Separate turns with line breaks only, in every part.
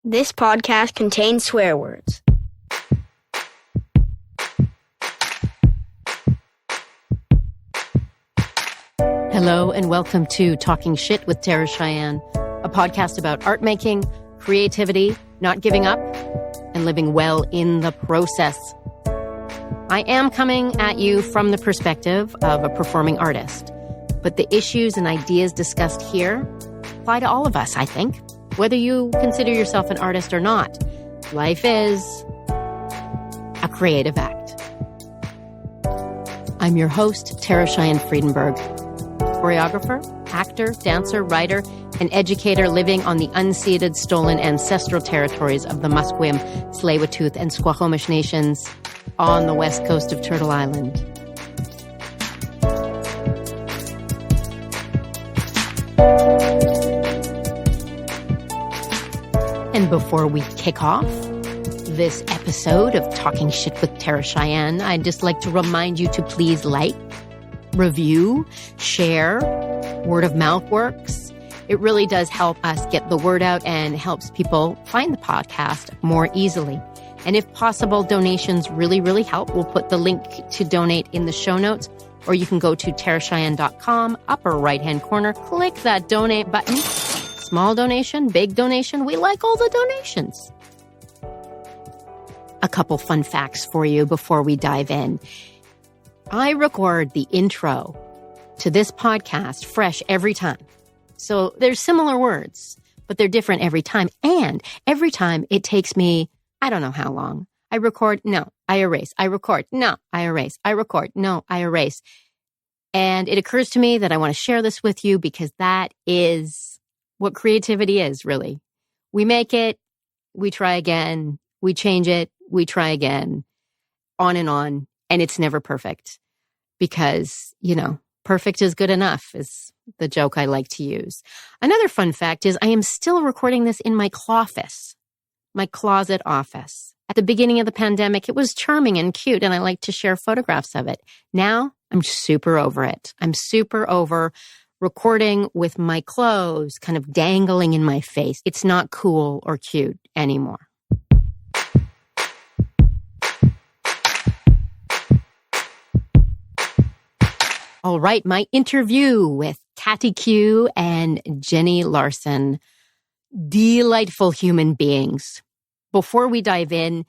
This podcast contains swear words.
Hello and welcome to Talking Shit with Cheyenne, a podcast about art making, creativity, not giving up, and living well in the process. I am coming at you from the perspective of a performing artist, but the issues and ideas discussed here apply to all of us, I think. Whether you consider yourself an artist or not, life is a creative act. I'm your host, Cheyenne Friedenberg, choreographer, actor, dancer, writer, and educator living on the unceded, stolen ancestral territories of the Musqueam, Tsleil-Waututh, and Squamish nations on the west coast of Turtle Island. And before we kick off this episode of Talking Shit with Cheyenne, I'd just like to remind you to please like, review, share. Word of mouth works. It really does help us get the word out and helps people find the podcast more easily. And if possible, donations really help. We'll put the link to donate in the show notes, or you can go to terracheyenne.com, upper right-hand corner, click that donate button. Small donation, big donation, we like all the donations. A couple fun facts for you before we dive in. I record the intro to this podcast fresh every time. So there's similar words, but they're different every time. And every time it takes me, I don't know how long. I record, no, I erase. I record, no, I erase. I record, no, I erase. And it occurs to me that I want to share this with you because that is what creativity is, really. We make it, we try again, we change it, we try again, on, and it's never perfect. Because, perfect is good enough is the joke I like to use. Another fun fact is I am still recording this in my cloffice, my closet office. At the beginning of the pandemic, it was charming and cute, and I like to share photographs of it. Now, I'm super over it. I'm super over recording with my clothes kind of dangling in my face. It's not cool or cute anymore. All right, my interview with khattieQ and Jenny Larson. Delightful human beings. Before we dive in,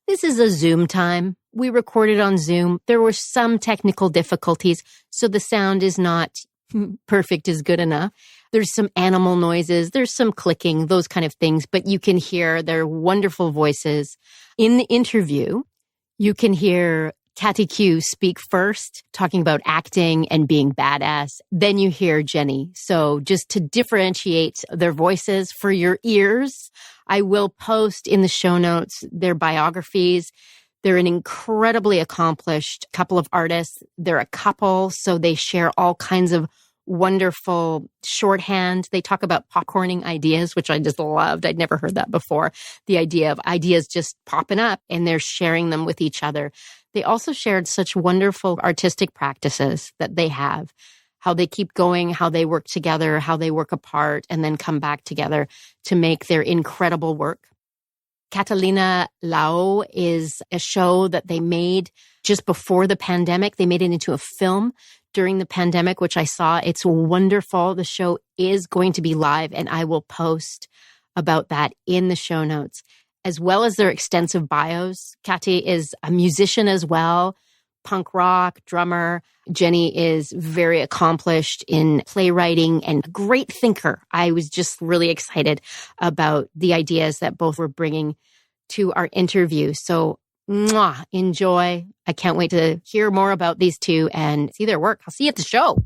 this is a Zoom time. We recorded on Zoom. There were some technical difficulties, so the sound is not perfect is good enough. There's some animal noises. There's some clicking, those kind of things, but you can hear their wonderful voices. In the interview, you can hear khattieQ speak first, talking about acting and being badass. Then you hear Jenny. So just to differentiate their voices for your ears, I will post in the show notes their biographies. They're an incredibly accomplished couple of artists. They're a couple, so they share all kinds of wonderful shorthand. They talk about popcorning ideas, which I just loved. I'd never heard that before. The idea of ideas just popping up and they're sharing them with each other. They also shared such wonderful artistic practices that they have, how they keep going, how they work together, how they work apart, and then come back together to make their incredible work. Catalina La O is a show that they made just before the pandemic. They made it into a film during the pandemic, which I saw. It's wonderful. The show is going to be live, and I will post about that in the show notes, as well as their extensive bios. Khattieq is a musician as well, punk rock, drummer. Jenny is very accomplished in playwriting and a great thinker. I was just really excited about the ideas that both were bringing to our interview. So, enjoy. I can't wait to hear more about these two and see their work. I'll see you at the show.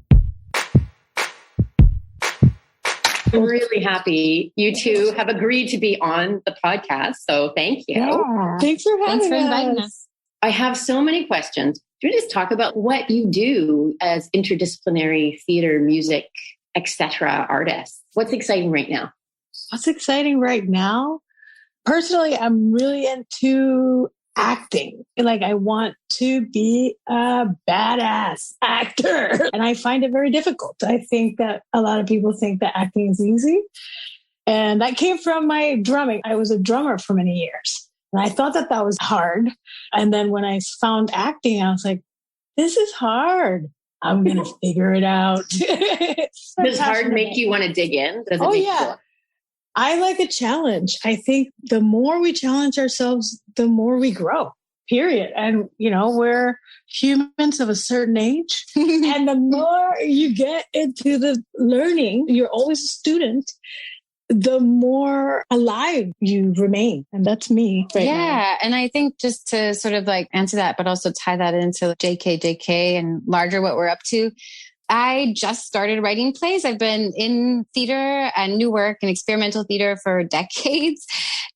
I'm really happy you two have agreed to be on the podcast. So thank you.
Yeah. Thanks for inviting us.
I have so many questions. Do you just talk about what you do as interdisciplinary theater, music, etc. artists? What's exciting right now?
What's exciting right now? Personally, I'm really into acting. Like, I want to be a badass actor. And I find it very difficult. I think that a lot of people think that acting is easy. And that came from my drumming. I was a drummer for many years. And I thought that was hard. And then when I found acting, I was like, this is hard. I'm going to figure it out.
Does hard make you want to dig in? Does it make you
I like a challenge. I think the more we challenge ourselves, the more we grow, period. And, we're humans of a certain age. And the more you get into the learning, you're always a student, the more alive you remain. And that's me right now.
Yeah. And I think just to sort of like answer that, but also tie that into JK and larger what we're up to. I just started writing plays. I've been in theater and new work and experimental theater for decades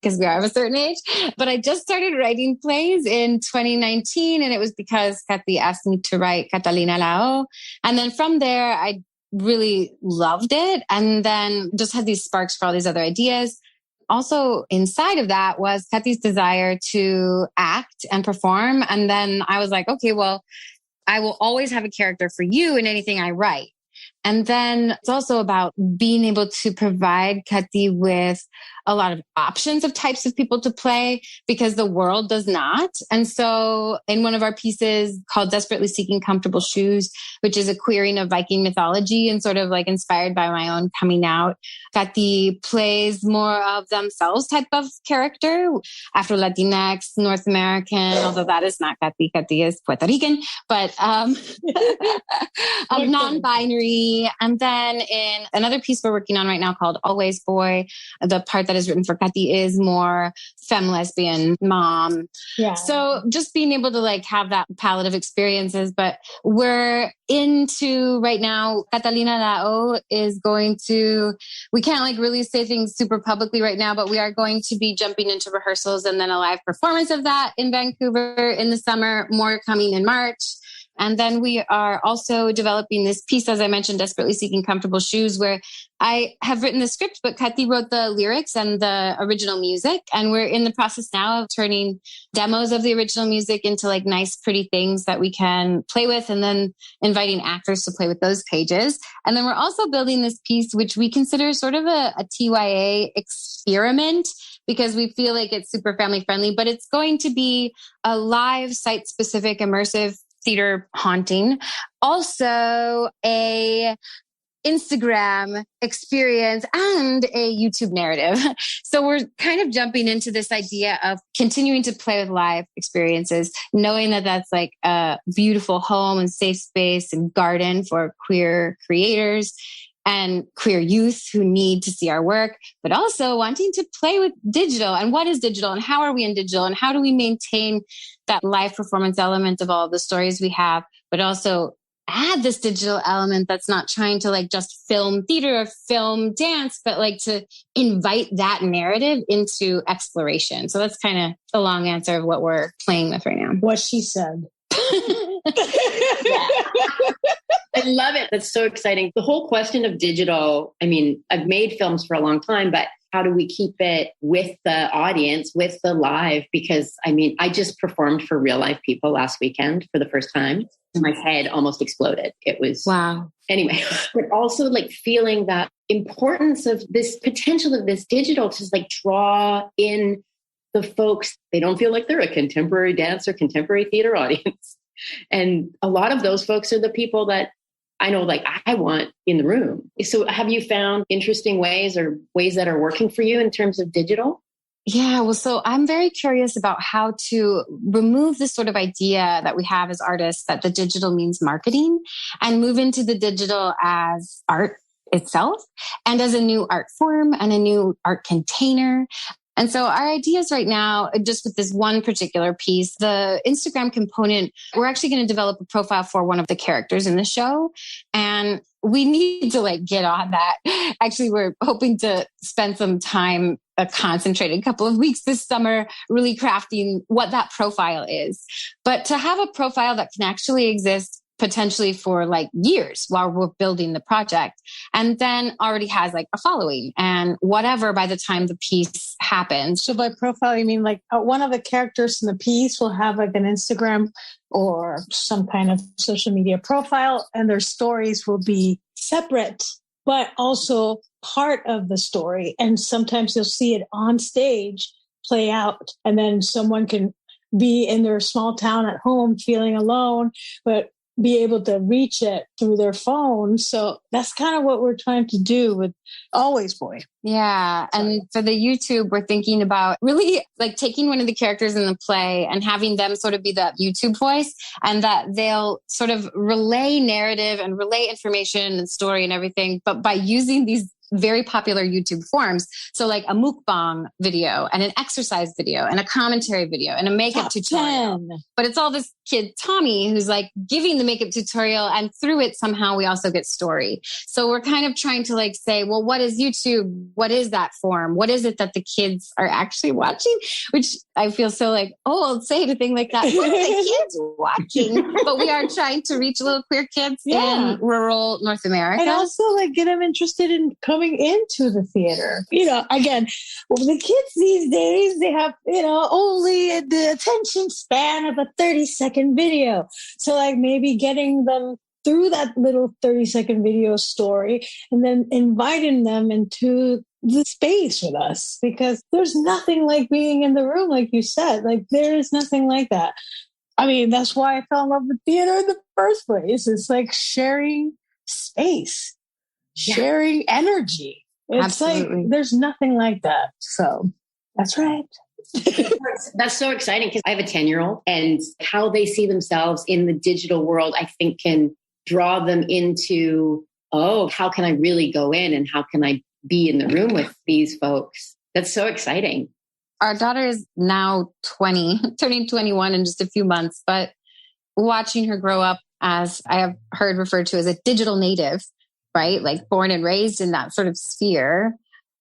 because we are of a certain age. But I just started writing plays in 2019. And it was because Khattie asked me to write Catalina La O. And then from there, I really loved it. And then just had these sparks for all these other ideas. Also inside of that was Khattie's desire to act and perform. And then I was like, okay, well, I will always have a character for you in anything I write. And then it's also about being able to provide Khattie with a lot of options of types of people to play because the world does not. And so in one of our pieces called Desperately Seeking Comfortable Shoes, which is a queering of Viking mythology and sort of like inspired by my own coming out, Khattie plays more of themselves type of character, Afro-Latinx, North American, although that is not Khattie. Khattie is Puerto Rican, but non-binary. And then in another piece we're working on right now called Always Boy, the part that is written for Khattie is more femme, lesbian, mom. Yeah. So just being able to like have that palette of experiences, but we're into right now, Catalina La O is going to, we can't like really say things super publicly right now, but we are going to be jumping into rehearsals and then a live performance of that in Vancouver in the summer, more coming in March. And then we are also developing this piece, as I mentioned, Desperately Seeking Comfortable Shoes, where I have written the script, but Khattie wrote the lyrics and the original music. And we're in the process now of turning demos of the original music into like nice, pretty things that we can play with, and then inviting actors to play with those pages. And then we're also building this piece, which we consider sort of a TYA experiment, because we feel like it's super family friendly, but it's going to be a live site-specific immersive theater haunting, also a Instagram experience and a YouTube narrative. So we're kind of jumping into this idea of continuing to play with live experiences, knowing that that's like a beautiful home and safe space and garden for queer creators and queer youth who need to see our work, but also wanting to play with digital and what is digital and how are we in digital and how do we maintain that live performance element of all of the stories we have, but also add this digital element that's not trying to like just film theater or film dance, but like to invite that narrative into exploration. So that's kind of the long answer of what we're playing with right now.
What she said.
I love it. That's so exciting. The whole question of digital, I mean, I've made films for a long time, but how do we keep it with the audience, with the live? Because I mean, I just performed for real life people last weekend for the first time. My head almost exploded. It was, wow. Anyway, but also like feeling that importance of this potential of this digital to like draw in the folks. They don't feel like they're a contemporary dance or contemporary theater audience. And a lot of those folks are the people that I know, like I want in the room. So have you found interesting ways or ways that are working for you in terms of digital?
Yeah, well, so I'm very curious about how to remove this sort of idea that we have as artists that the digital means marketing and move into the digital as art itself and as a new art form and a new art container. And so our ideas right now, just with this one particular piece, the Instagram component, we're actually going to develop a profile for one of the characters in the show. And we need to like get on that. Actually, we're hoping to spend some time, a concentrated couple of weeks this summer, really crafting what that profile is. But to have a profile that can actually exist potentially for like years while we're building the project, and then already has like a following and whatever by the time the piece happens.
So by profile, you mean like one of the characters in the piece will have like an Instagram or some kind of social media profile, and their stories will be separate, but also part of the story. And sometimes you'll see it on stage play out, and then someone can be in their small town at home feeling alone, but be able to reach it through their phone. So that's kind of what we're trying to do with Always Boy.
Yeah. And for the YouTube, we're thinking about really like taking one of the characters in the play and having them sort of be that YouTube voice, and that they'll sort of relay narrative and relay information and story and everything, but by using these very popular YouTube forms. So like a mukbang video and an exercise video and a commentary video and a makeup tutorial. 10. But it's all this kid, Tommy, who's like giving the makeup tutorial, and through it, somehow we also get story. So we're kind of trying to like say, well, what is YouTube? What is that form? What is it that the kids are actually watching? Which I feel so like, old saying a thing like that. What are the kids watching? But we are trying to reach little queer kids in rural North America.
And also like get them interested in coming into the theater. You know, again, the kids these days, they have, you know, only the attention span of a 30-second video. So like maybe getting them through that little 30-second video story and then inviting them into the space with us, because there's nothing like being in the room, like you said. Like there is nothing like that. I mean, that's why I fell in love with theater in the first place. It's like sharing space. Sharing energy. It's
Absolutely.
like there's nothing like that. So that's right.
That's so exciting, because I have a 10-year-old, and how they see themselves in the digital world, I think, can draw them into, oh, how can I really go in, and how can I be in the room with these folks? That's so exciting.
Our daughter is now 20, turning 21 in just a few months, but watching her grow up, as I have heard referred to as a digital native, right? Like born and raised in that sort of sphere.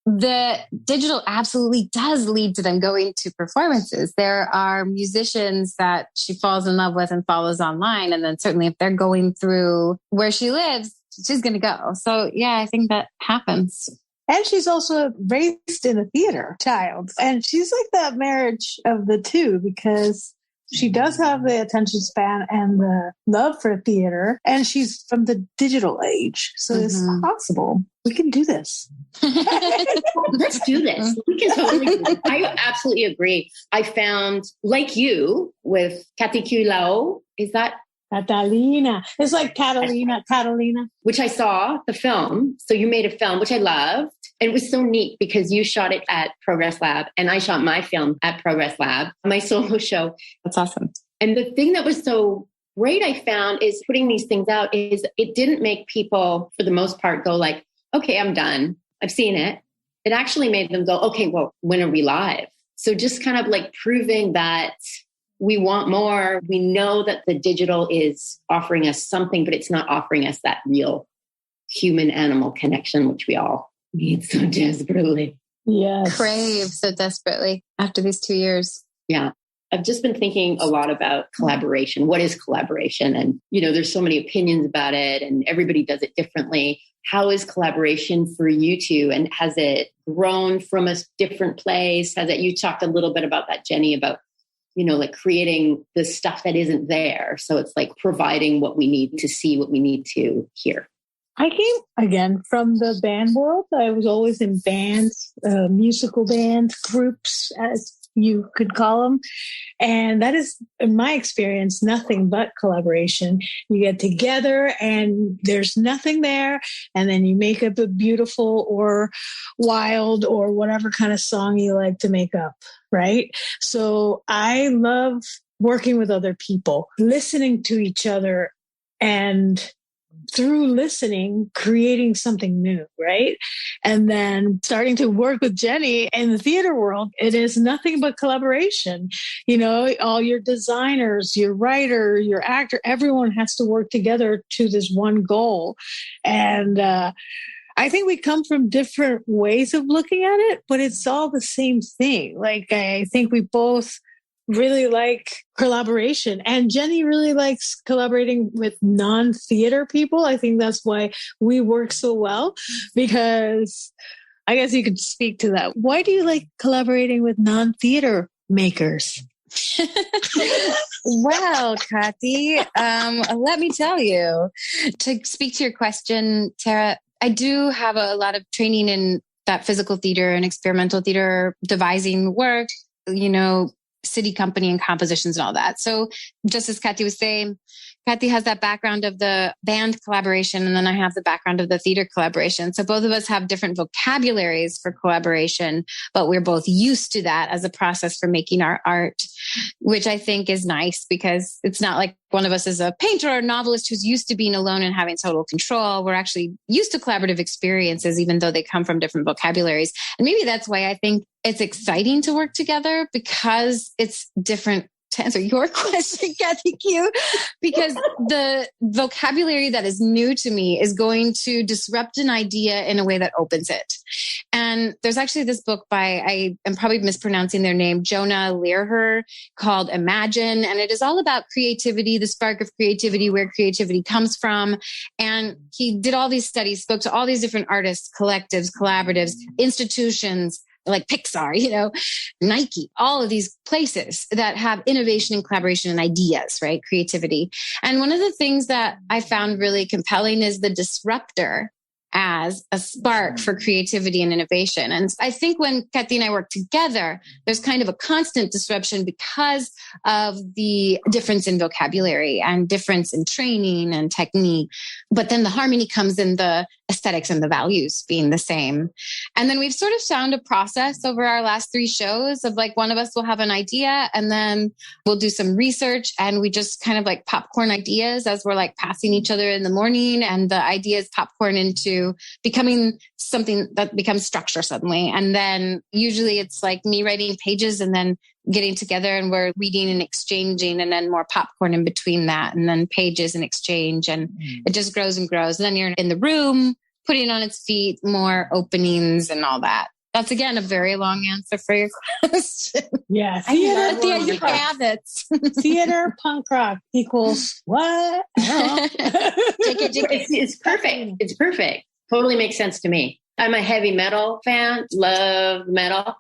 The digital absolutely does lead to them going to performances. There are musicians that she falls in love with and follows online. And then certainly if they're going through where she lives, she's going to go. So yeah, I think that happens.
And she's also raised in a theater child. And she's like that marriage of the two, because she does have the attention span and the love for theater, and she's from the digital age. So it's possible. We can do this.
Let's do this. We can totally do this. I absolutely agree. I found, like you, with khattieQ La O, is that?
Catalina. It's like Catalina.
Which I saw the film. So you made a film, which I loved. And it was so neat because you shot it at Progress Lab and I shot my film at Progress Lab, my solo show.
That's awesome.
And the thing that was so great I found is putting these things out is it didn't make people, for the most part, go like, okay, I'm done. I've seen it. It actually made them go, okay, well, when are we live? So just kind of like proving that we want more. We know that the digital is offering us something, but it's not offering us that real human-animal connection, which we all need so desperately.
Yes.
Crave so desperately after these 2 years.
Yeah. I've just been thinking a lot about collaboration. What is collaboration? And, you know, there's so many opinions about it and everybody does it differently. How is collaboration for you two? And has it grown from a different place? You talked a little bit about that, Jenny, about, you know, like creating the stuff that isn't there. So it's like providing what we need to see, what we need to hear.
I came, again, from the band world. I was always in bands, musical bands, groups, as you could call them. And that is, in my experience, nothing but collaboration. You get together and there's nothing there. And then you make up a beautiful or wild or whatever kind of song you like to make up, right? So I love working with other people, listening to each other, and through listening, creating something new, right? And then starting to work with Jenny in the theater world, it is nothing but collaboration. You know, all your designers, your writer, your actor, everyone has to work together to this one goal. And I think we come from different ways of looking at it, but it's all the same thing. Like, I think we both really like collaboration, and Jenny really likes collaborating with non-theater people. I think that's why we work so well, because I guess you could speak to that. Why do you like collaborating with non-theater makers?
Well, Khattie, let me tell you, to speak to your question, Tara, I do have a lot of training in that physical theater and experimental theater, devising work, city company and compositions and all that. So just as Khattee was saying, Khattee has that background of the band collaboration, and then I have the background of the theater collaboration. So both of us have different vocabularies for collaboration, but we're both used to that as a process for making our art, which I think is nice because it's not like one of us is a painter or a novelist who's used to being alone and having total control. We're actually used to collaborative experiences, even though they come from different vocabularies. And maybe that's why I think it's exciting to work together, because it's different. To answer your question, khattieQ, because the vocabulary that is new to me is going to disrupt an idea in a way that opens it. And there's actually this book by, I am probably mispronouncing their name, Jonah Learher, called Imagine. And it is all about creativity, the spark of creativity, where creativity comes from. And he did all these studies, spoke to all these different artists, collectives, collaboratives, institutions, like Pixar, Nike, all of these places that have innovation and collaboration and ideas, right? Creativity. And one of the things that I found really compelling is the disruptor as a spark for creativity and innovation. And I think when Khattee and I work together, there's kind of a constant disruption because of the difference in vocabulary and difference in training and technique. But then the harmony comes in the aesthetics and the values being the same. And then we've sort of found a process over our last 3 shows of like, one of us will have an idea and then we'll do some research, and we just kind of like popcorn ideas as we're like passing each other in the morning, and the ideas popcorn into becoming something that becomes structure suddenly. And then usually it's like me writing pages and then getting together and we're reading and exchanging, and then more popcorn in between that, and then pages and exchange, and it just grows and grows. And then you're in the room, putting it on its feet, more openings and all that. That's again a very long answer for your question.
Yeah,
theater habits.
Theater punk rock equals what?
It's perfect. It's perfect. Totally makes sense to me. I'm a heavy metal fan. Love metal.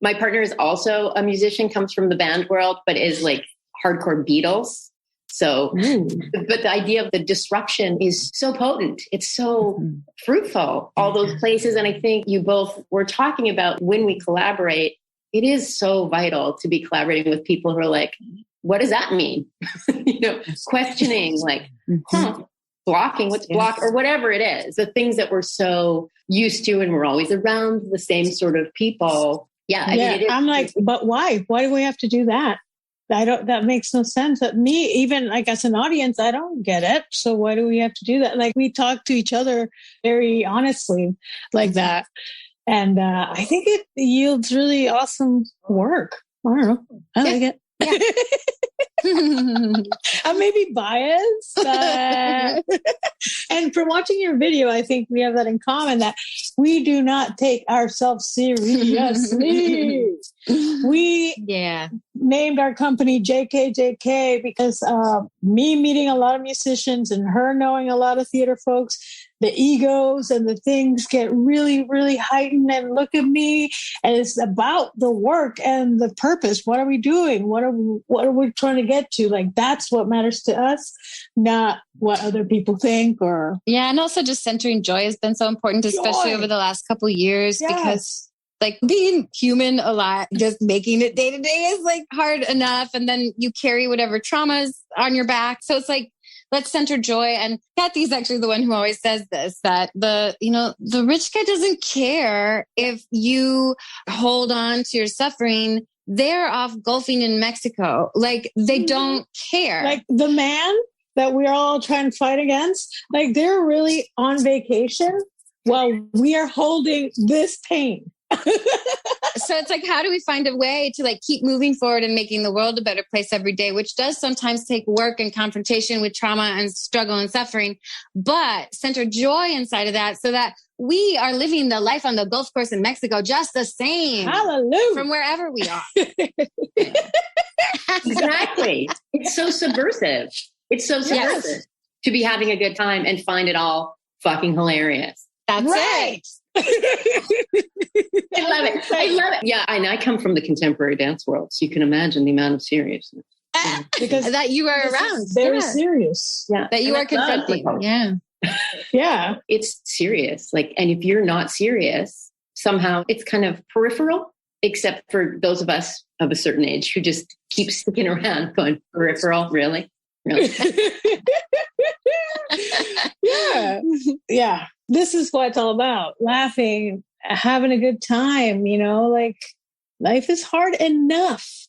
My partner is also a musician, comes from the band world, but is like hardcore Beatles. So, but the idea of the disruption is so potent. It's so fruitful, all those places. And I think you both were talking about when we collaborate, it is so vital to be collaborating with people who are like, what does that mean? Questioning, like, blocking, what's blocked, or whatever it is. The things that we're so used to, and we're always around the same sort of people. Yeah. I mean,
I'm like, but why? Why do we have to do that? That makes no sense. That me, even like as an audience, I don't get it. So why do we have to do that? Like, we talk to each other very honestly like that. And I think it yields really awesome work. I don't know. I like it. Yeah. I may be biased. And from watching your video, I think we have that in common, that we do not take ourselves seriously. We named our company JKJK because me meeting a lot of musicians and her knowing a lot of theater folks, the egos and the things get really, really heightened. And look at me. And it's about the work and the purpose. What are we doing? What are we trying to get to? Like, that's what matters to us, not what other people think. Or
and also just centering joy has been so important, especially over the last couple of years, because like being human a lot, just making it day to day is like hard enough. And then you carry whatever traumas on your back. So it's like, let's center joy. And Khattee's actually the one who always says this, that the rich guy doesn't care if you hold on to your suffering. They're off golfing in Mexico. Like, they don't care.
Like the man that we're all trying to fight against, like, they're really on vacation while we are holding this pain.
So it's like, how do we find a way to like keep moving forward and making the world a better place every day, which does sometimes take work and confrontation with trauma and struggle and suffering, but center joy inside of that so that we are living the life on the golf course in Mexico just the same.
Hallelujah.
From wherever we are.
Exactly. It's so subversive. It's so subversive to be having a good time and find it all fucking hilarious.
That's right.
I love it. I love it. Yeah, and I come from the contemporary dance world, so you can imagine the amount of seriousness.
Because that you are around.
Very serious.
Yeah.
That you are confronting. Yeah.
Yeah.
It's serious. Like, and if you're not serious, somehow it's kind of peripheral, except for those of us of a certain age who just keep sticking around going, peripheral, really? Really?
Yeah. Yeah. This is what it's all about. Laughing, having a good time, you know, like life is hard enough.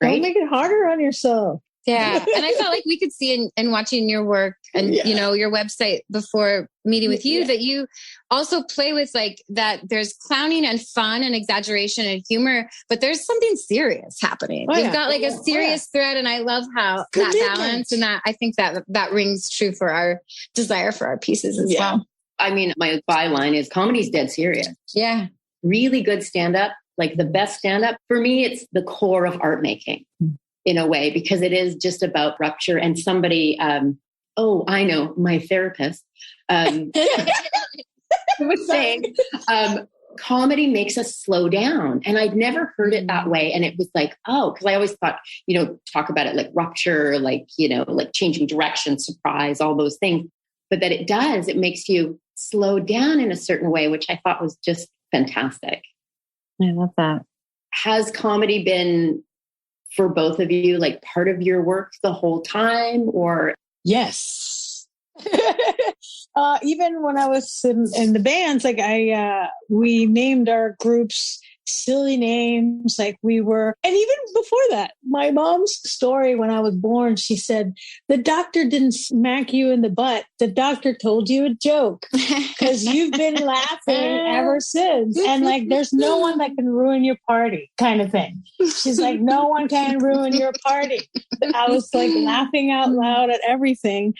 Right? Don't make it harder on yourself.
Yeah. And I felt like we could see in watching your work and, you know, your website before meeting with you that you also play with like that there's clowning and fun and exaggeration and humor, but there's something serious happening. You've got like a serious thread. And I love how that balance and that I think that rings true for our desire for our pieces as well.
I mean, my byline is comedy's dead serious.
Yeah.
Really good stand-up, like the best stand-up. For me, it's the core of art making. In a way, because it is just about rupture. And somebody, I know, my therapist was saying, comedy makes us slow down. And I'd never heard it that way. And it was like, because I always thought, you know, talk about it like rupture, like, you know, like changing direction, surprise, all those things. But that it makes you slow down in a certain way, which I thought was just fantastic.
I love that.
Has comedy been, for both of you, like part of your work the whole time, or?
Yes. Even when I was in the bands, like we named our groups silly names, like we were, and even before that, my mom's story when I was born, she said, the doctor didn't smack you in the butt. The doctor told you a joke because you've been laughing ever since. And like, there's no one that can ruin your party kind of thing. She's like, no one can ruin your party. I was like laughing out loud at everything.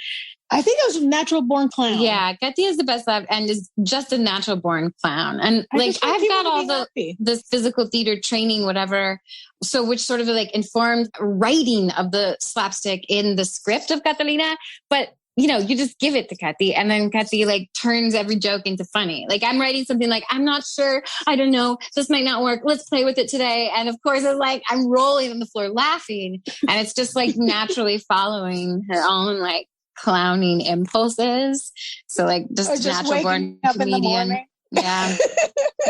I think I was a natural born clown.
Yeah, Khattee is the best laugh and is just a natural born clown. And like I've got all this physical theater training, whatever. So which sort of like informed writing of the slapstick in the script of Catalina. But you know, you just give it to Khattee and then Khattee like turns every joke into funny. Like I'm writing something like, I'm not sure, I don't know, this might not work. Let's play with it today. And of course it's like, I'm rolling on the floor laughing and it's just like naturally following her own like clowning impulses. So like just natural born comedian. Yeah.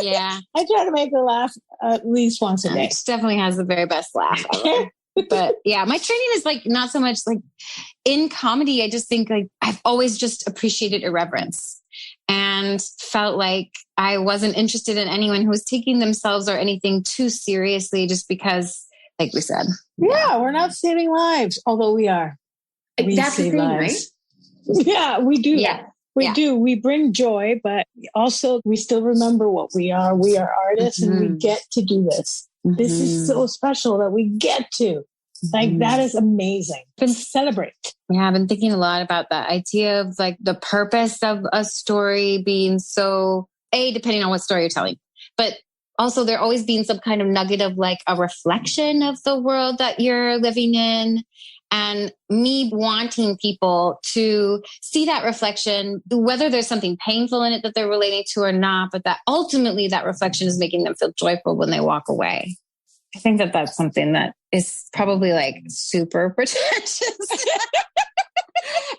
Yeah.
I try to make her laugh at least once a day.
She definitely has the very best laugh ever. But yeah, my training is like not so much like in comedy. I just think like I've always just appreciated irreverence and felt like I wasn't interested in anyone who was taking themselves or anything too seriously just because, like we said.
Yeah, we're not saving lives, although we are.
That's the thing, right?
Yeah, we do.
Yeah.
We do. We bring joy, but also we still remember what we are. We are artists and we get to do this. This is so special that we get to. Like, that is amazing. Celebrate.
Yeah, I've been thinking a lot about that idea of like the purpose of a story being so, depending on what story you're telling, but also there always being some kind of nugget of like a reflection of the world that you're living in. And me wanting people to see that reflection, whether there's something painful in it that they're relating to or not, but that ultimately that reflection is making them feel joyful when they walk away. I think that that's something that is probably like super pretentious.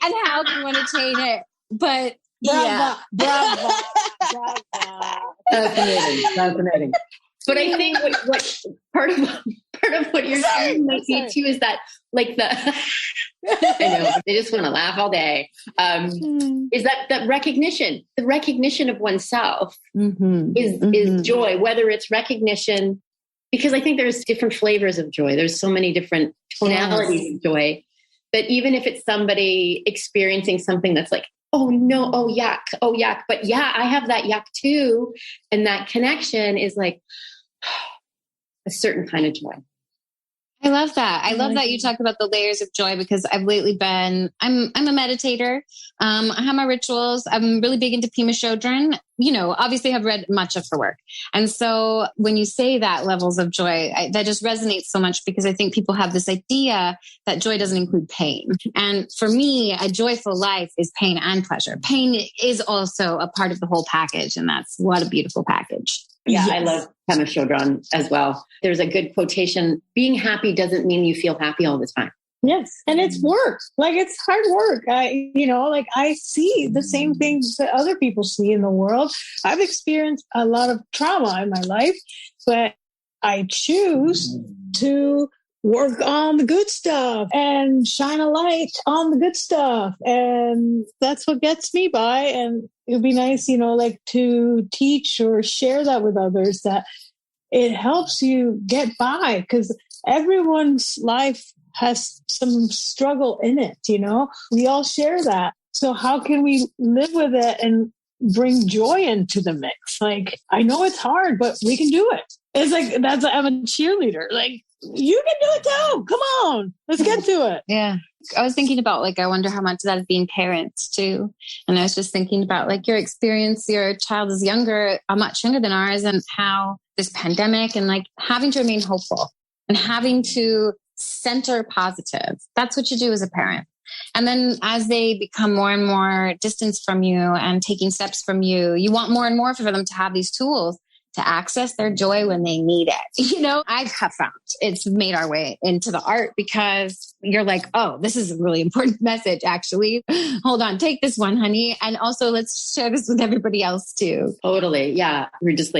And how do you want to change it? But
Bravo.
Fascinating. But I think what part of what you're saying might be too is that like I know they just want to laugh all day. Is that recognition? The recognition of oneself is joy. Whether it's recognition, because I think there's different flavors of joy. There's so many different tonalities of joy. That even if it's somebody experiencing something that's like, oh no, oh yuck, but yeah, I have that yuck too, and that connection is like a certain kind of joy.
I love that. I love that you talk about the layers of joy because I've lately been, I'm a meditator. I have my rituals. I'm really big into Pema Chodron. You know, obviously I've read much of her work. And so when you say that levels of joy, that just resonates so much because I think people have this idea that joy doesn't include pain. And for me, a joyful life is pain and pleasure. Pain is also a part of the whole package. And that's what a beautiful package.
Yeah, yes. I love Pema Chodron as well. There's a good quotation. Being happy doesn't mean you feel happy all the time.
Yes. And it's work. Like, it's hard work. I see the same things that other people see in the world. I've experienced a lot of trauma in my life, but I choose to work on the good stuff and shine a light on the good stuff. And that's what gets me by. And it'd be nice, to teach or share that with others, that it helps you get by, because everyone's life has some struggle in it. We all share that. So how can we live with it and bring joy into the mix? Like, I know it's hard, but we can do it. It's like, I'm a cheerleader. Like, you can do it too. Come on, let's get to it.
Yeah. I was thinking about, I wonder how much of that is being parents too. And I was just thinking about your experience, your child is much younger than ours, and how this pandemic and having to remain hopeful and having to center positive. That's what you do as a parent. And then as they become more and more distance from you and taking steps from you, you want more and more for them to have these tools to access their joy when they need it. I have found it's made our way into the art, because you're like, oh, this is a really important message, actually. Hold on, take this one, honey. And also let's share this with everybody else too.
Totally. Yeah. We're just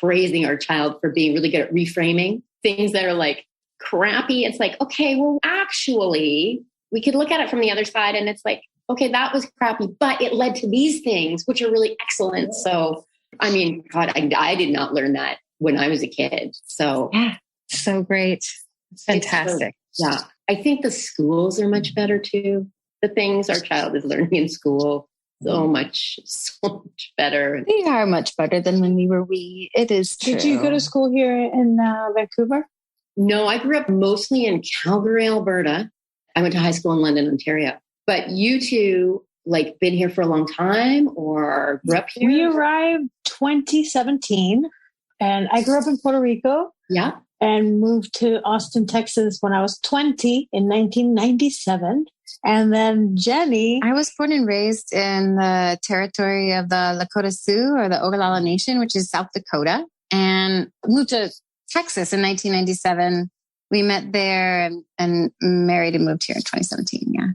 praising our child for being really good at reframing things that are crappy. It's okay, well, actually, we could look at it from the other side, and it's okay, that was crappy, but it led to these things, which are really excellent. So, I mean, God, I did not learn that when I was a kid. So,
yeah, so great. It's fantastic.
Yeah. I think the schools are much better too. The things our child is learning in school, so much better.
They are much better than when we were wee. It is true.
Did you go to school here in Vancouver?
No, I grew up mostly in Calgary, Alberta. I went to high school in London, Ontario. But you two, been here for a long time or grew up here?
We arrived 2017, and I grew up in Puerto Rico.
Yeah.
And moved to Austin, Texas when I was 20 in 1997. And then Jenny.
I was born and raised in the territory of the Lakota Sioux, or the Oglala Nation, which is South Dakota, and moved to Texas in 1997. We met there and married and moved here in 2017. Yeah.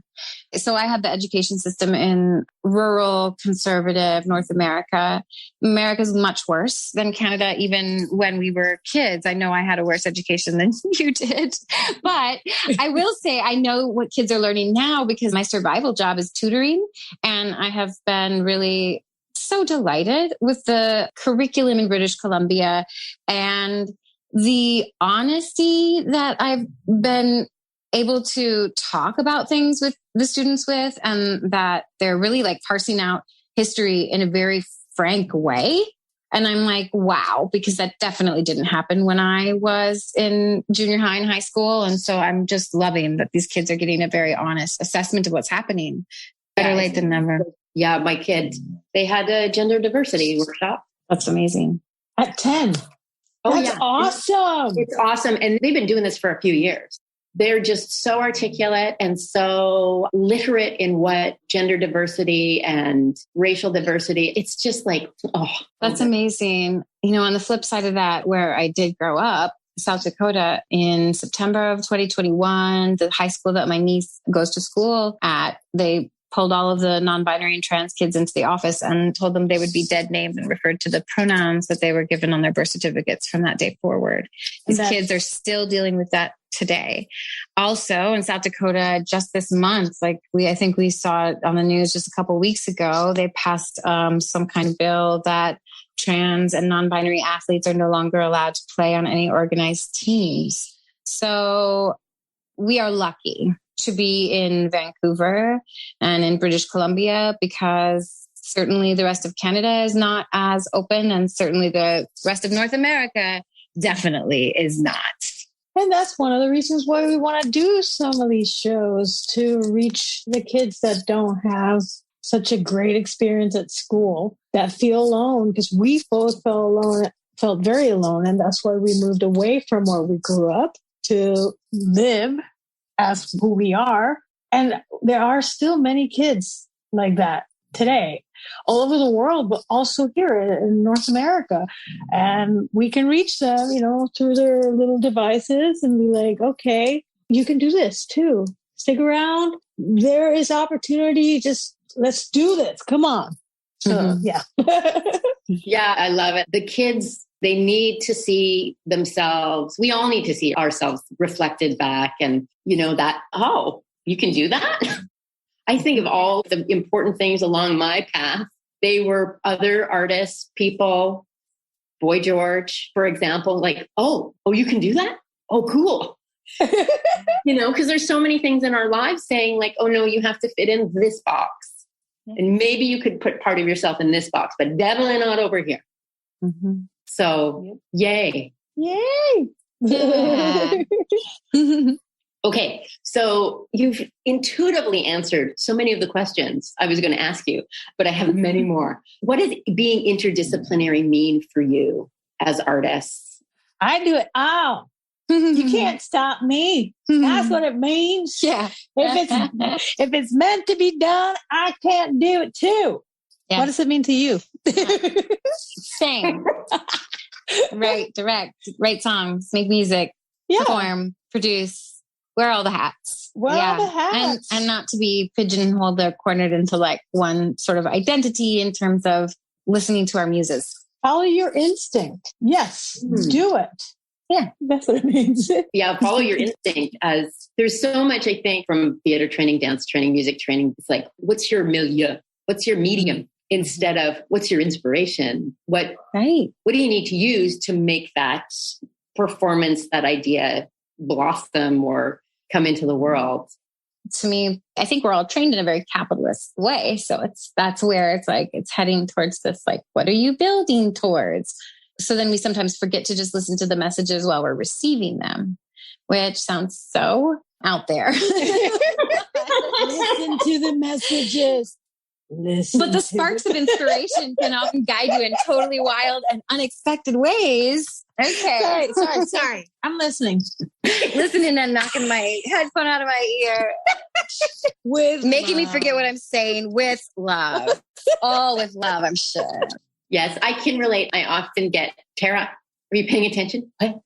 So I had the education system in rural, conservative North America. America's much worse than Canada, even when we were kids. I know I had a worse education than you did. But I will say I know what kids are learning now, because my survival job is tutoring. And I have been really so delighted with the curriculum in British Columbia and the honesty that I've been able to talk about things with the students with, and that they're really parsing out history in a very frank way. And I'm like, wow, because that definitely didn't happen when I was in junior high and high school. And so I'm just loving that these kids are getting a very honest assessment of what's happening. Better late than never.
Yeah, my kids, they had a gender diversity workshop.
That's amazing.
At 10.
Oh,
that's awesome.
It's awesome. And they've been doing this for a few years. They're just so articulate and so literate in what gender diversity and racial diversity. It's just
that's amazing. On the flip side of that, where I did grow up, South Dakota, in September of 2021, the high school that my niece goes to school at, they pulled all of the non-binary and trans kids into the office and told them they would be dead named and referred to the pronouns that they were given on their birth certificates from that day forward. These kids are still dealing with that today. Also in South Dakota, just this month, I think we saw it on the news just a couple of weeks ago, they passed some kind of bill that trans and non-binary athletes are no longer allowed to play on any organized teams. So we are lucky to be in Vancouver and in British Columbia, because certainly the rest of Canada is not as open, and certainly the rest of North America definitely is not.
And that's one of the reasons why we want to do some of these shows, to reach the kids that don't have such a great experience at school, that feel alone, because we both felt very alone. And that's why we moved away from where we grew up to live as who we are. And there are still many kids like that today, all over the world, but also here in North America. And we can reach them, through their little devices and be like, okay, you can do this too. stick around. There is opportunity. Just let's do this. Come on. So, yeah.
Yeah, I love it. The kids, they need to see themselves. We all need to see ourselves reflected back and, that, oh, you can do that. I think of all the important things along my path. They were other artists, people, Boy George, for example, like, oh, you can do that? Oh, cool. Because there's so many things in our lives saying like, oh no, you have to fit in this box. And maybe you could put part of yourself in this box, but definitely not over here. So yay.
Yay.
Yeah. Okay. So you've intuitively answered so many of the questions I was going to ask you, but I have many more. What does being interdisciplinary mean for you as artists?
I do it all. You can't stop me. That's what it means.
Yeah.
If it's meant to be done, I can't do it too. Yeah. What does it mean to you?
Sing. Write, direct, write songs, make music, perform, produce. Wear all the hats.
All the hats.
And not to be pigeonholed or cornered into like one sort of identity in terms of listening to our muses.
Follow your instinct. Yes. Do it.
Yeah.
That's what it means.
Yeah. Follow your instinct, as there's so much, I think, from theater training, dance training, music training. It's like, what's your milieu? What's your medium? Instead of what's your inspiration? What do you need to use to make that performance, that idea blossom or come into the world?
To me, I think we're all trained in a very capitalist way. So that's where it's like, it's heading towards this, like, what are you building towards? So then we sometimes forget to just listen to the messages while we're receiving them, which sounds so out there.
Listen to the messages.
But the sparks of inspiration can often guide you in totally wild and unexpected ways. Okay.
Sorry. I'm listening.
Listening and knocking my headphone out of my ear.
With
making
love.
Me forget what I'm saying with love. All with love, I'm sure.
Yes, I can relate. I often get, Tara, are you paying attention? What?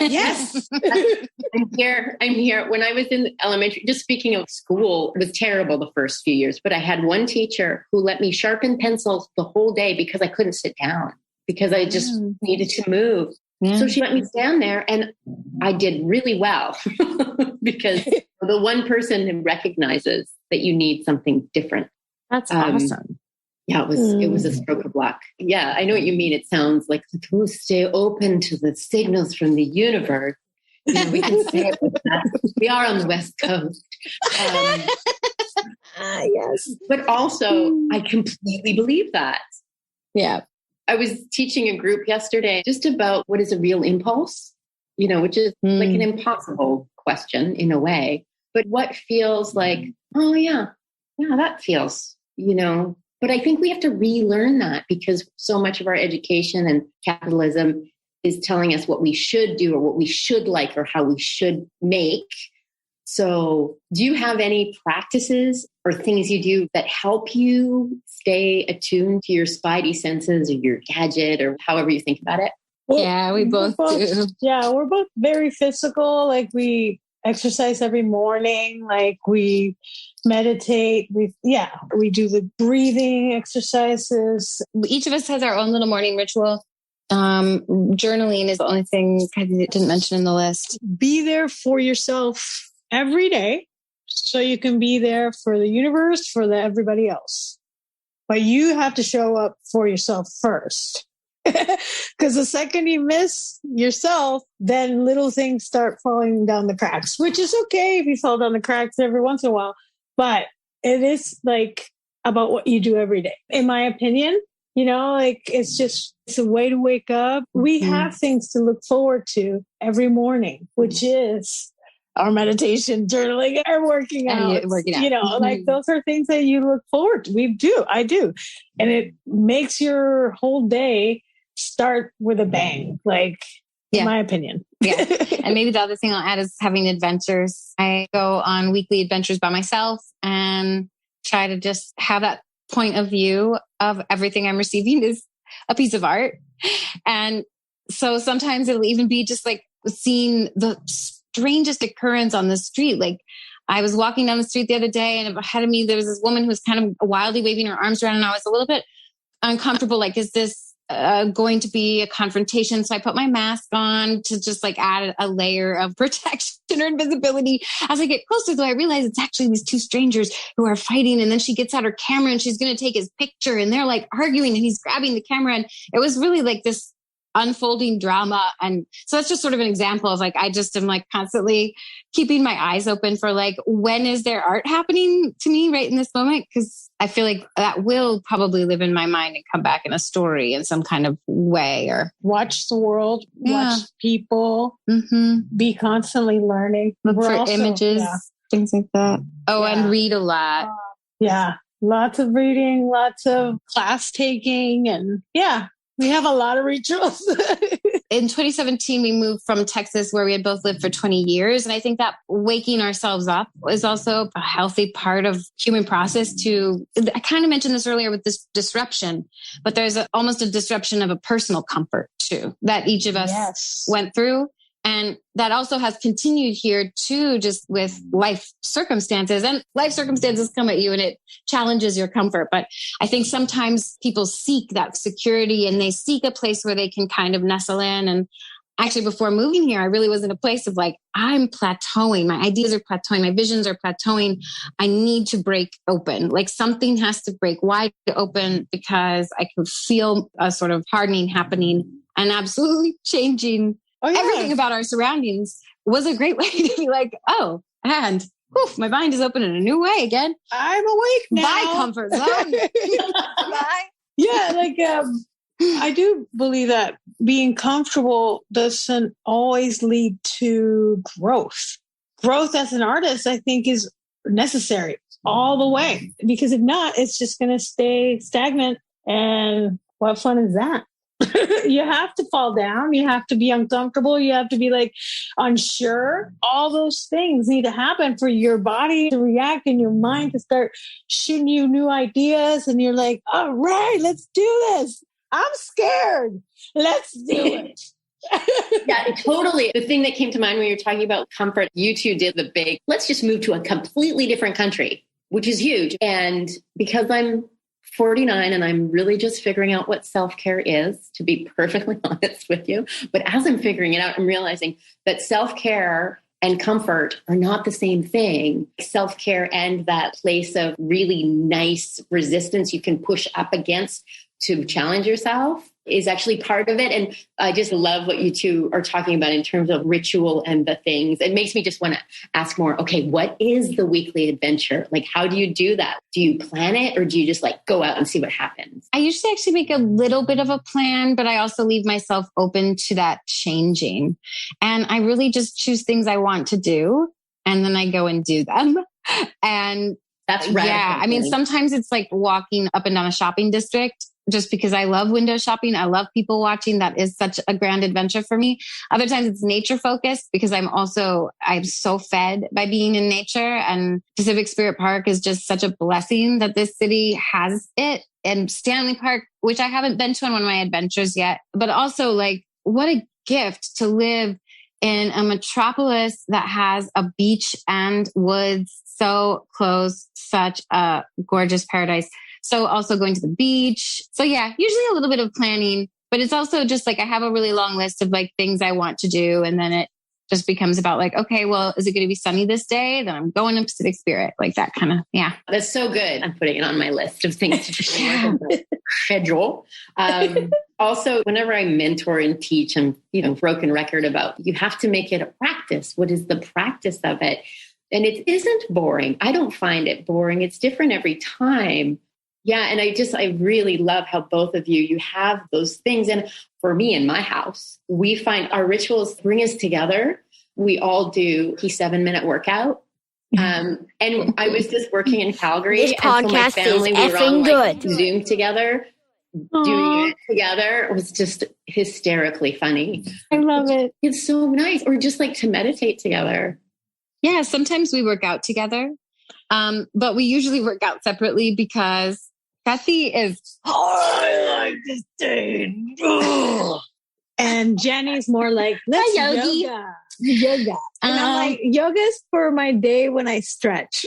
Yes.
I'm here. When I was in elementary, just speaking of school, it was terrible the first few years, but I had one teacher who let me sharpen pencils the whole day because I couldn't sit down, because I just needed to move. Yeah. So she let me stand there and I did really well because the one person who recognizes that you need something different.
That's awesome.
Yeah, it was a stroke of luck. Yeah, I know what you mean. It sounds like to stay open to the signals from the universe. We can say it with that. We are on the West Coast.
Yes.
But also, I completely believe that.
Yeah.
I was teaching a group yesterday just about what is a real impulse, which is like an impossible question in a way. But what feels like, oh, yeah, that feels, But I think we have to relearn that, because so much of our education and capitalism is telling us what we should do or what we should like or how we should make. So do you have any practices or things you do that help you stay attuned to your spidey senses or your gadget or however you think about it?
Yeah, we both do.
Yeah, we're both very physical. Like we exercise every morning, like we meditate. We do the breathing exercises.
Each of us has our own little morning ritual. Journaling is the only thing I didn't mention in the list.
Be there for yourself every day so you can be there for the universe, for everybody else. But you have to show up for yourself first. Because the second you miss yourself, then little things start falling down the cracks, which is okay if you fall down the cracks every once in a while. But it is like about what you do every day. In my opinion, it's a way to wake up. We have things to look forward to every morning, which is our meditation, journaling, our working out. Like those are things that you look forward to. I do. And it makes your whole day start with a bang, in my opinion.
Yeah. And maybe the other thing I'll add is having adventures. I go on weekly adventures by myself and try to just have that point of view of everything I'm receiving is a piece of art. And so sometimes it'll even be just like seeing the strangest occurrence on the street. Like I was walking down the street the other day, and ahead of me, there was this woman who was kind of wildly waving her arms around, and I was a little bit uncomfortable. Like, is this going to be a confrontation? So I put my mask on to just like add a layer of protection or invisibility. As I get closer, though, I realize it's actually these two strangers who are fighting. And then she gets out her camera and she's going to take his picture, and they're like arguing, and he's grabbing the camera. And it was really like this unfolding drama. And so that's just sort of an example of like, I just am like constantly keeping my eyes open for like, when is there art happening to me right in this moment? Because I feel like that will probably live in my mind and come back in a story in some kind of way. Or
watch the world, watch people, be constantly learning.
Look for images, things like that. Oh, and read a lot.
Lots of reading, lots of class taking, and we have a lot of rituals.
In 2017, we moved from Texas, where we had both lived for 20 years. And I think that waking ourselves up is also a healthy part of human process I kind of mentioned this earlier with this disruption, but there's almost a disruption of a personal comfort too, that each of us went through. And that also has continued here too, just with life circumstances. And life circumstances come at you and it challenges your comfort. But I think sometimes people seek that security and they seek a place where they can kind of nestle in. And actually, before moving here, I really was in a place of like, I'm plateauing. My ideas are plateauing. My visions are plateauing. I need to break open. Like something has to break wide open, because I can feel a sort of hardening happening and absolutely changing. Everything about our surroundings was a great way to be like, and my mind is open in a new way again.
I'm awake now.
Bye, comfort zone. Bye.
I do believe that being comfortable doesn't always lead to growth. Growth as an artist, I think, is necessary all the way, because if not, it's just going to stay stagnant. And what fun is that? You have to fall down. You have to be uncomfortable. You have to be like unsure. All those things need to happen for your body to react and your mind to start shooting you new ideas. And you're like, all right, let's do this. I'm scared. Let's do it.
Yeah, totally. The thing that came to mind when you're talking about comfort, you two did the big, let's just move to a completely different country, which is huge. And because I'm 49 and I'm really just figuring out what self-care is, to be perfectly honest with you. But as I'm figuring it out, I'm realizing that self-care and comfort are not the same thing. Self-care and that place of really nice resistance you can push up against to challenge yourself is actually part of it. And I just love what you two are talking about in terms of ritual and the things. It makes me just want to ask more, okay, what is the weekly adventure? Like, how do you do that? Do you plan it, or do you just like go out and see what happens?
I usually actually make a little bit of a plan, but I also leave myself open to that changing. And I really just choose things I want to do, and then I go and do them. And
that's right.
Yeah. I mean, sometimes it's like walking up and down a shopping district, just because I love window shopping. I love people watching. That is such a grand adventure for me. Other times it's nature focused, because I'm so fed by being in nature, and Pacific Spirit Park is just such a blessing that this city has it. And Stanley Park, which I haven't been to on one of my adventures yet, but also like, what a gift to live in a metropolis that has a beach and woods so close, such a gorgeous paradise. So also going to the beach. So yeah, usually a little bit of planning, but it's also just like I have a really long list of like things I want to do. And then it just becomes about like, okay, well, is it going to be sunny this day? Then I'm going to Pacific Spirit, like that kind of, yeah.
That's so good. I'm putting it on my list of things to do. Schedule. Also, whenever I mentor and teach, I'm, broken record about, you have to make it a practice. What is the practice of it? And it isn't boring. I don't find it boring. It's different every time. Yeah. And I really love how both of you have those things. And for me in my house, we find our rituals bring us together. We all do a 7-minute workout. And I was just working in Calgary.
This podcast
and so my family,
is
we were all,
effing good.
Zoom together, doing it together. It was just hysterically funny.
I love it.
It's so nice. Or just like to meditate together.
Yeah. Sometimes we work out together. But we usually work out separately because Kathy is,
I like this thing. And Jenny's more like, let's yoga.
And
I'm like, yoga's for my day when I stretch.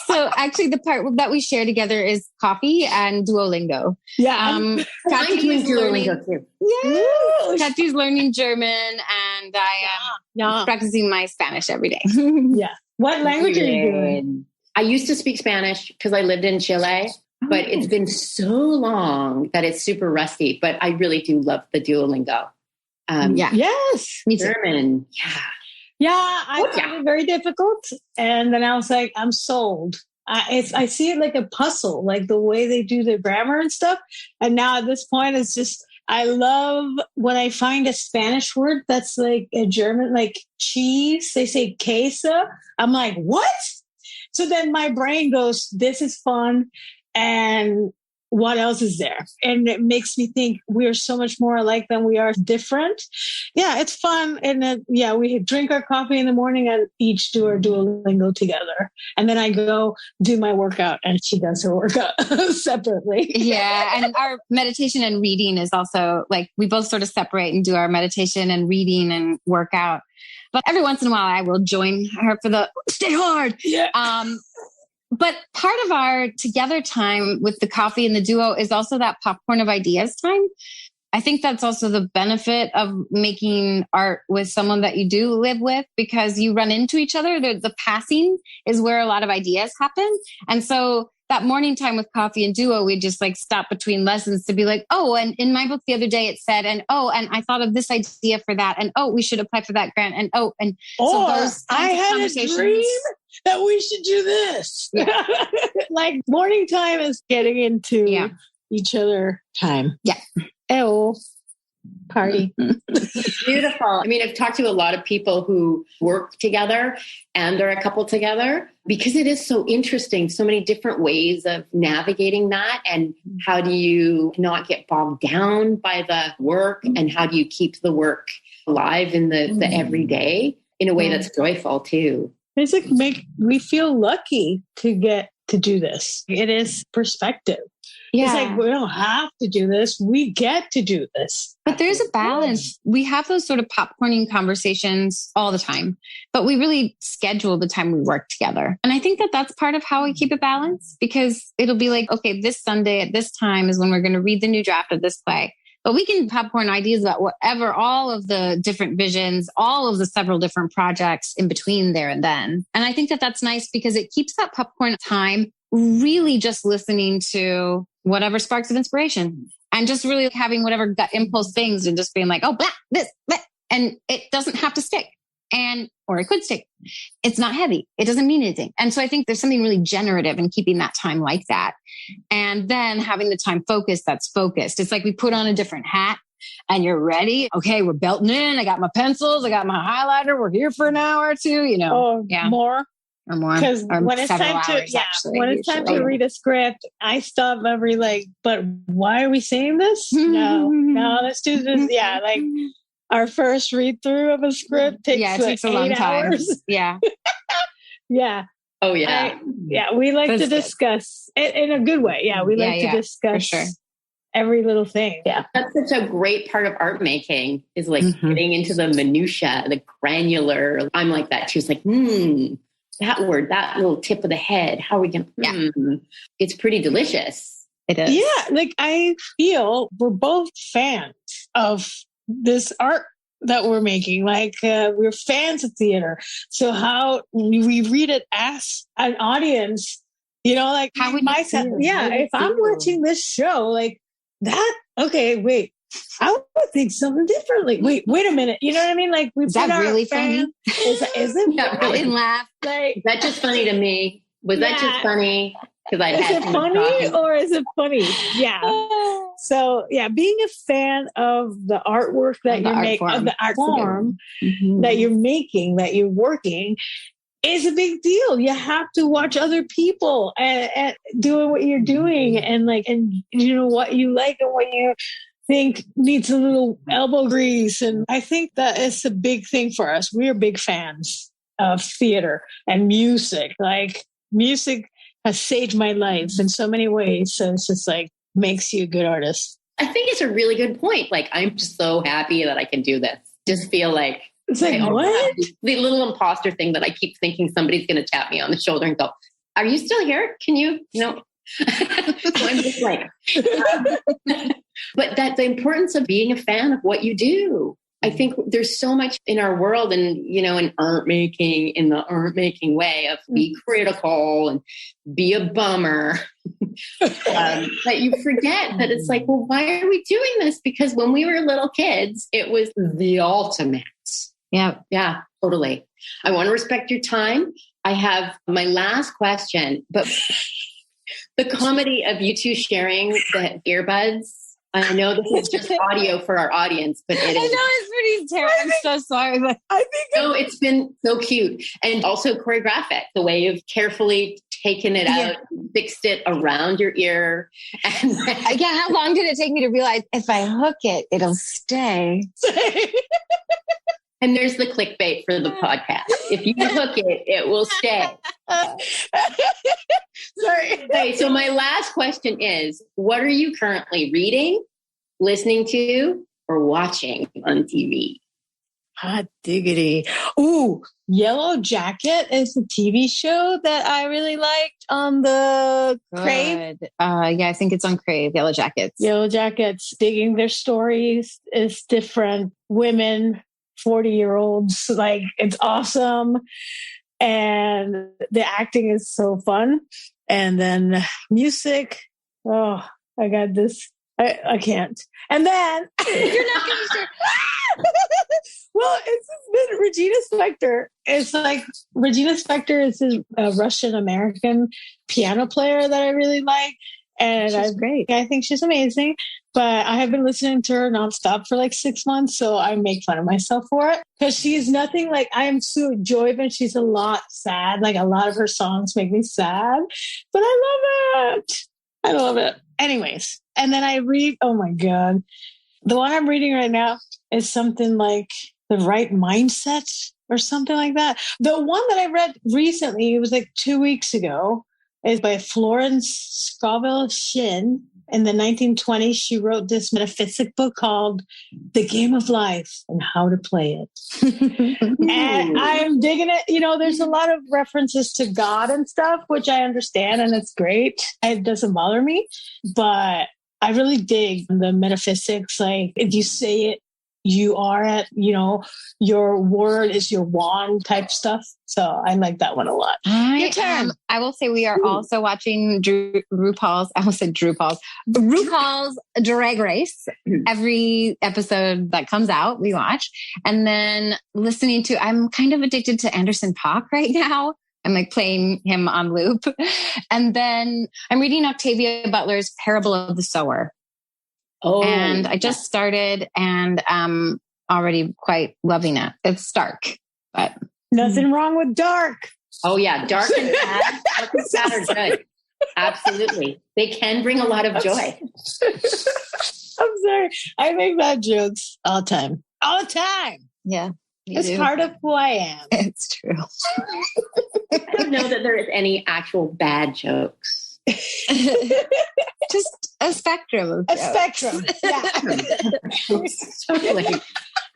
So actually the part that we share together is coffee and Duolingo.
I'm doing Duolingo too.
Yeah. Kathy's learning German and I am practicing my Spanish every day.
Yeah. What language are you doing?
I used to speak Spanish because I lived in Chile, but it's been so long that it's super rusty, but I really do love the Duolingo.
Yes.
Me too.
German. Yeah.
Yeah, I found it very difficult. And then I was like, I'm sold. I see it like a puzzle, like the way they do the grammar and stuff. And now at this point, it's just, I love when I find a Spanish word that's like a German, like cheese. They say queso. I'm like, what? So then my brain goes, this is fun. And what else is there? And it makes me think we're so much more alike than we are different. Yeah, it's fun. And then, we drink our coffee in the morning and each do our Duolingo together. And then I go do my workout and she does her workout separately.
Yeah. And our meditation and reading is also like, we both sort of separate and do our meditation and reading and workout. But every once in a while I will join her for the stay hard.
Yeah.
But part of our together time with the coffee and the duo is also that popcorn of ideas time. I think that's also the benefit of making art with someone that you do live with, because you run into each other. The passing is where a lot of ideas happen. And so that morning time with coffee and duo, we just like stop between lessons to be like, oh, and in my book the other day it said, and I thought of this idea for that. And we should apply for that grant. And so those
I had a dream that we should do this. Yeah. Like morning time is getting into each other time.
Yeah.
Ew. Party.
Beautiful. I mean, I've talked to a lot of people who work together and are a couple together because it is so interesting. So many different ways of navigating that. And how do you not get bogged down by the work? And how do you keep the work alive in the everyday in a way that's joyful too?
It's like we feel lucky to get to do this. It is perspective. Yeah. It's like, we don't have to do this. We get to do this.
But there's a balance. We have those sort of popcorning conversations all the time, but we really schedule the time we work together. And I think that that's part of how we keep it balanced, because it'll be like, okay, this Sunday at this time is when we're going to read the new draft of this play. But we can popcorn ideas about whatever, all of the different visions, all of the several different projects in between there and then. And I think that that's nice because it keeps that popcorn time really just listening to whatever sparks of inspiration and just really having whatever gut impulse things and just being like, oh, blah, this, blah. And it doesn't have to stick. Or it could stick. It's not heavy. It doesn't mean anything. And so I think there's something really generative in keeping that time like that. And then having the time focused, that's focused. It's like we put on a different hat and you're ready. Okay, we're belting in. I got my pencils. I got my highlighter. We're here for an hour or two,
More.
Or more.
Because when it's time to read a script, I stop every but why are we saying this? No, let's do this. Yeah, like our first read through of a script takes
a long time. Yeah.
Yeah.
Oh yeah.
We like to discuss in a good way. Yeah, we like to discuss every little thing. Yeah.
That's such a great part of art making is getting into the minutia, the granular. I'm like that too. It's like, that word, that little tip of the head. How are we going to? It's pretty delicious.
It is.
Yeah. I feel we're both fans of this art that we're making. We're fans of theater. So how we read it as an audience, how would myself. If I'm watching this show wait, I would think something differently. Wait a minute. You know what I mean?
Is that really funny?
Is it
really laugh?
Is that just funny to me? Was that just funny? Because
is it funny or is it funny? Yeah. So being a fan of the artwork that you're making, of the art form that you're making, that you're working, is a big deal. You have to watch other people and doing what you're doing, and what you like and what you think needs a little elbow grease. And I think that is a big thing for us. We're big fans of theater and music. Music has saved my life in so many ways. So it's just makes you a good artist.
I think it's a really good point. I'm just so happy that I can do this. Just feel like
It's like, what?
The little imposter thing that I keep thinking somebody's going to tap me on the shoulder and go, are you still here? Can you know? So I'm just like, but that the importance of being a fan of what you do. I think there's so much in our world and, in the art making way of be critical and be a bummer. That you forget that it's like, well, why are we doing this? Because when we were little kids, it was the ultimate. Yeah, totally. I want to respect your time. I have my last question, but the comedy of you two sharing the earbuds. I know this is just audio for our audience, but it is.
I know it's pretty terrible. I'm so sorry. But
it's been so cute. And also choreographic, the way you've carefully taken it out, fixed it around your ear. And
how long did it take me to realize if I hook it, it'll stay?
And there's the clickbait for the podcast. If you hook it, it will stay.
Sorry.
Okay, so my last question is, what are you currently reading, listening to, or watching on TV?
Hot diggity. Ooh, Yellow Jacket is a TV show that I really liked on the Crave.
I think it's on Crave, Yellow Jackets.
Yellow Jackets, digging their stories is different. Women, 40-year-olds, like it's awesome. And the acting is so fun. And then music. Oh, I got this. I can't. And then
You're not going to share.
Well, it's been Regina Spektor. It's like Regina Spektor is a Russian-American piano player that I really like. And
She's great.
I think she's amazing. But I have been listening to her nonstop for like 6 months. So I make fun of myself for it. Because she's nothing like, I am so joyful. She's a lot sad. Like a lot of her songs make me sad. But I love it. I love it. Anyways. And then I read, oh my God. The one I'm reading right now is something like The Right Mindset or something like that. The one that I read recently, it was like 2 weeks ago, is by Florence Scovel Shinn. In the 1920s, she wrote this metaphysic book called The Game of Life and How to Play It. And I'm digging it. There's a lot of references to God and stuff, which I understand, and it's great. It doesn't bother me. But I really dig the metaphysics. Like, if you say it, you are it, your word is your wand type stuff. So I like that one a lot.
Your turn. I will say we are also watching RuPaul's Drag Race. Every episode that comes out, we watch. And then I'm kind of addicted to Anderson .Paak right now. I'm like playing him on loop. And then I'm reading Octavia Butler's Parable of the Sower. Oh, and I just started and I'm already quite loving it. It's dark, but
nothing wrong with dark.
Oh yeah. Dark and sad are good. Absolutely. They can bring a lot of joy.
I'm sorry. I make bad jokes all the time. All the time.
Yeah.
It's part of who I am.
It's true.
I don't know that there is any actual bad jokes.
Just a spectrum of jokes.
Spectrum. Yeah.
Totally.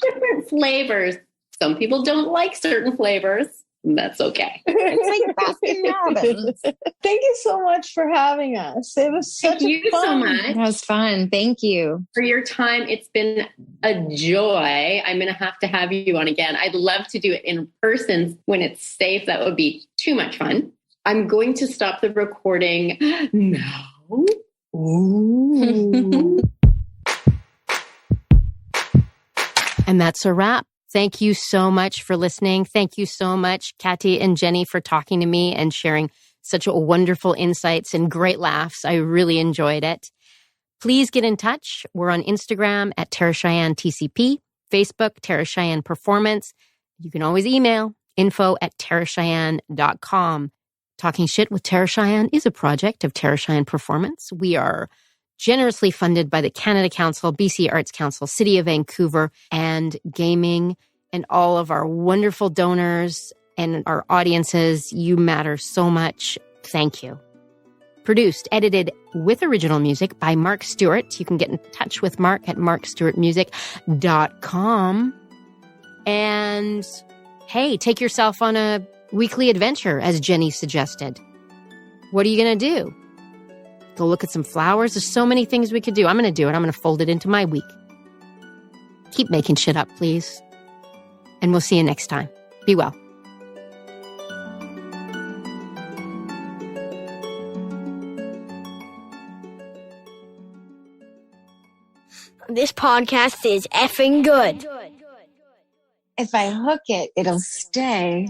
Different flavors. Some people don't like certain flavors. That's okay.
It's like Baskin Robbins.
Thank you so much for having us. It was such
Thank you
fun.
so much.
It was fun. Thank you
for your time. It's been a joy. I'm going to have you on again. I'd love to do it in person when it's safe. That would be too much fun. I'm going to stop the recording now.
Ooh.
And that's a wrap. Thank you so much for listening. Thank you so much, Khattie and Jenny, for talking to me and sharing such wonderful insights and great laughs. I really enjoyed it. Please get in touch. We're on Instagram at Tara Cheyenne TCP, Facebook, Tara Cheyenne Performance. You can always email info@taracheyenne.com. Talking Shit with Tara Cheyenne is a project of Tara Cheyenne Performance. We are generously funded by the Canada Council, BC Arts Council, City of Vancouver, and Gaming, and all of our wonderful donors and our audiences. You matter so much. Thank you. Produced, edited with original music by Mark Stewart. You can get in touch with Mark at markstewartmusic.com. And hey, take yourself on a weekly adventure, as Jenny suggested. What are you going to do? Go look at some flowers? There's so many things we could do. I'm going to do it. I'm going to fold it into my week. Keep making shit up, please. And we'll see you next time. Be well.
This podcast is effing good.
If I hook it, it'll stay.